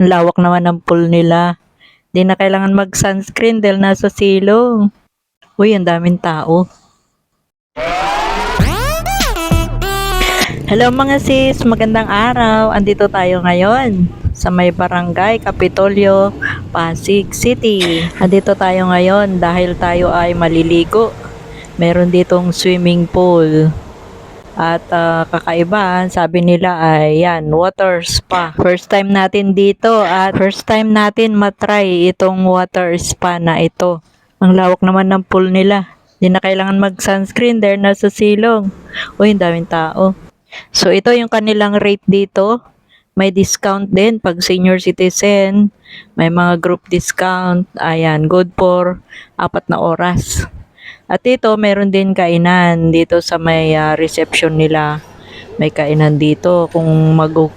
Ang lawak naman ng pool nila. Di na kailangan mag-sunscreen dahil nasa silong. Uy, ang daming tao. Hello mga sis, magandang araw. Andito tayo ngayon sa may barangay Kapitolyo, Pasig City. Andito tayo ngayon dahil tayo ay maliligo. Meron ditong swimming pool. At kakaiba, sabi nila ay yan, water spa. First time natin dito at first time natin matry itong water spa na ito. Ang lawak naman ng pool nila. Hindi na kailangan mag-sunscreen dahil nasa silong. Uy, ang daming tao. So, ito yung kanilang rate dito. May discount din pag senior citizen. May mga group discount. Ayan, good for 4 na oras. At dito, meron din kainan dito sa may reception nila. May kainan dito. Kung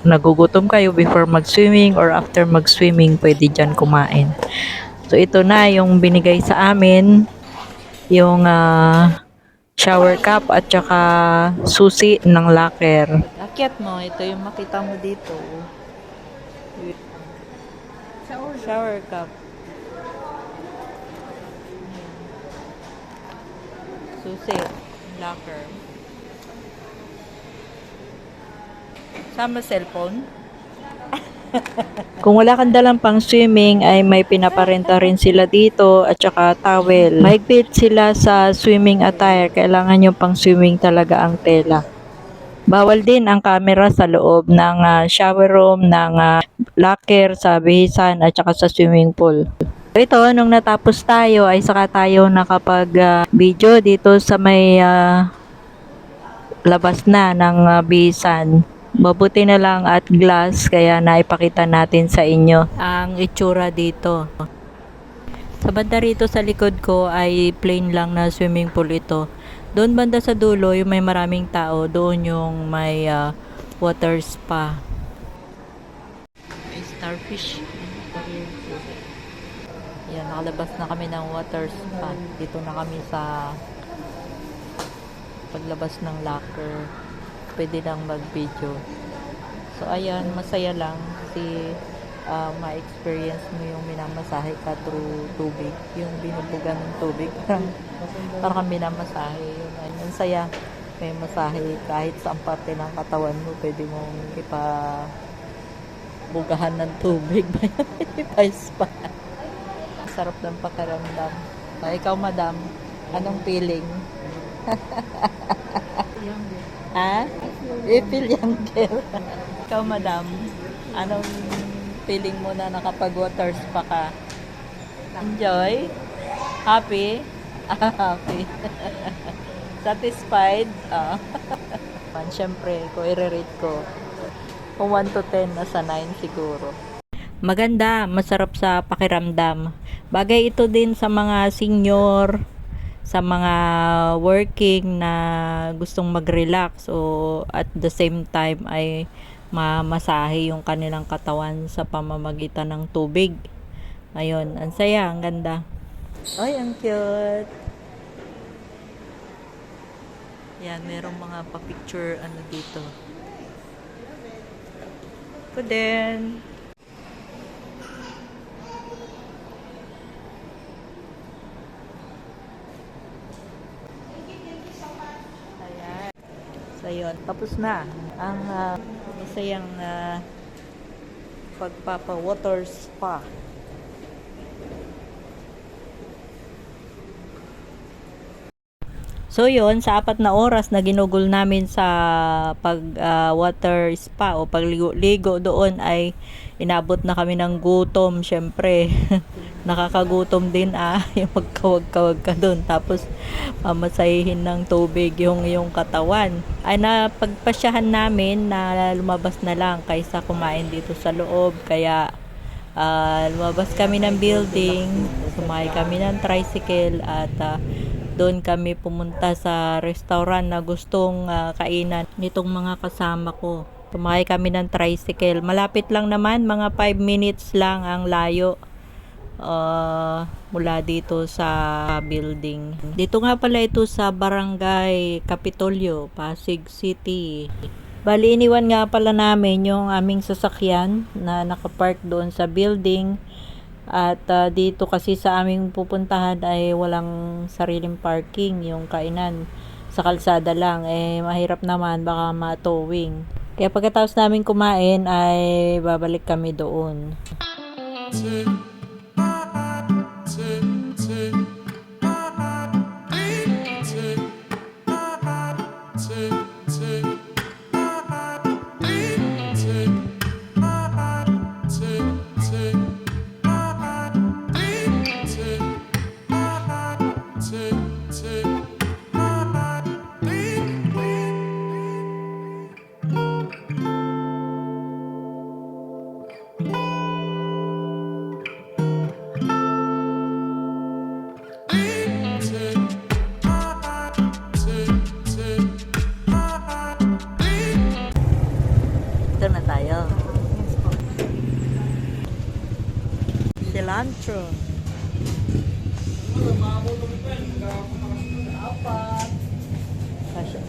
nagugutom kayo before mag-swimming or after mag-swimming, pwede dyan kumain. So, ito na yung binigay sa amin. Yung shower cup at saka susi ng locker. Akyat mo, ito yung makita mo dito. Shower cup. Susi, locker. Sama cellphone. Kung wala kang dalang pang swimming ay may pinaparenta rin sila dito at saka towel. Mahigpit sila sa swimming attire. Kailangan yung pang swimming talaga ang tela. Bawal din ang camera sa loob ng shower room, ng locker, sa bihisan at saka sa swimming pool. Ito, nung natapos tayo ay saka tayo nakapag-video dito sa may labas na ng bihisan. Mabuti na lang at glass kaya naipakita natin sa inyo ang itsura dito. Sa banda rito sa likod ko ay plain lang na swimming pool ito. Doon banda sa dulo yung may maraming tao, doon yung may water spa. May starfish. Yan, nakalabas na kami ng water spa. Dito na kami sa paglabas ng locker. Pwede lang mag-video. So, ayan, masaya lang kasi ma-experience mo yung minamasahe ka through tubig. Yung binubugan ng tubig. Parang minamasahe. Yun, ang saya. May masahe kahit sa parte ng katawan mo. Pwede mong ipabugahan ng tubig. Ipa-spa. Sarap ng pakiramdam. Ikaw, madam, anong feeling? Ha? I-feel younger. Ikaw, madam, anong feeling mo na nakapag-water spa ka? Enjoy? Happy? Happy. Satisfied? Siyempre, kung i-rate ko, kung 1 to 10, nasa 9 siguro. Maganda, masarap sa pakiramdam. Bagay ito din sa mga senior, sa mga working na gustong mag-relax o at the same time ay mamasahe yung kanilang katawan sa pamamagitan ng tubig. Ayun, ang saya, ang ganda. Ay, ang cute. Yan, merong mga pa-picture dito. Ko din. So, yun. Tapos na ang masayang pagpapa-water spa. So, yun. Sa 4 na oras na ginugol namin sa water spa o pagligo-ligo doon ay inabot na kami ng gutom. Syempre, nakakagutom din yung magkawag-kawag ka doon. Tapos, mamasahihin ng tubig yung katawan. Ay napagpasyahan namin na lumabas na lang kaysa kumain dito sa loob. Kaya, lumabas kami ng building, sumakay kami ng tricycle at doon kami pumunta sa restaurant na gustong kainan nitong mga kasama ko. Sumakay kami ng tricycle. Malapit lang naman, mga 5 minutes lang ang layo mula dito sa building. Dito nga pala ito sa barangay Kapitolyo, Pasig City. Bali, iniwan nga pala namin yung aming sasakyan na nakapark doon sa building. At dito kasi sa aming pupuntahan ay walang sariling parking, yung kainan. Sa kalsada lang, mahirap naman, baka matowing. Kaya pagkatapos namin kumain ay babalik kami doon. Ito na tayo. Cilantro. Kasya.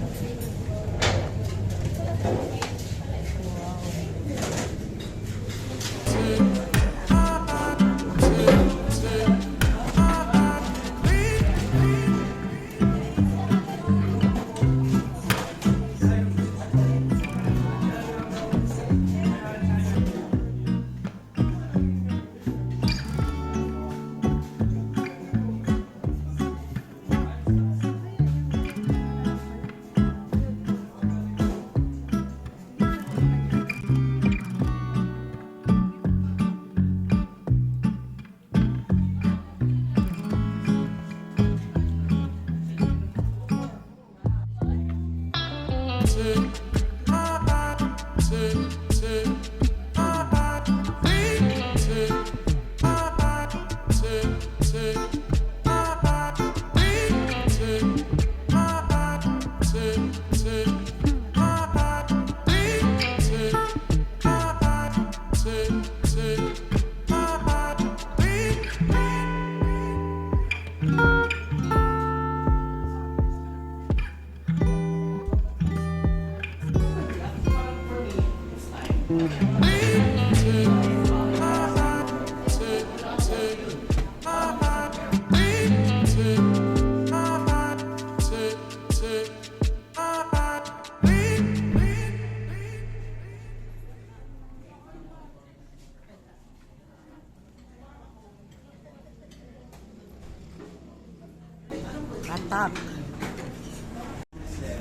Atak.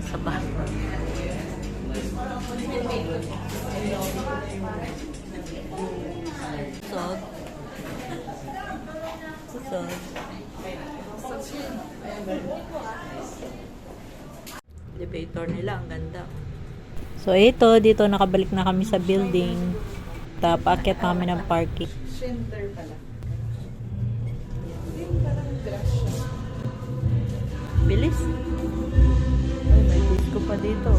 Sabah. Susod. Susod. Elevator nila, ang ganda. So ito, dito nakabalik na kami sa building. Paakyat na kami ng parking. Center pala. Yung parang grass siya. Bilis. Ay, may disco pa dito.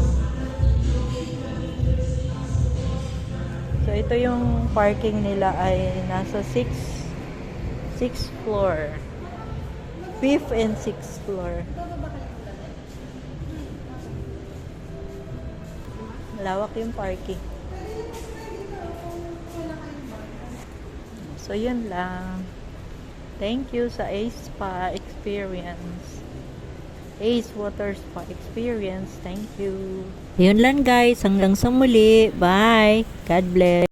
So ito yung parking nila ay nasa 6th floor. 5th and 6th floor. Lawak yung parking. So yun lang. Thank you sa Ace Spa Experience. Ace Water Spa Experience. Thank you. Yun lang guys. Hanggang sa muli. Bye. God bless.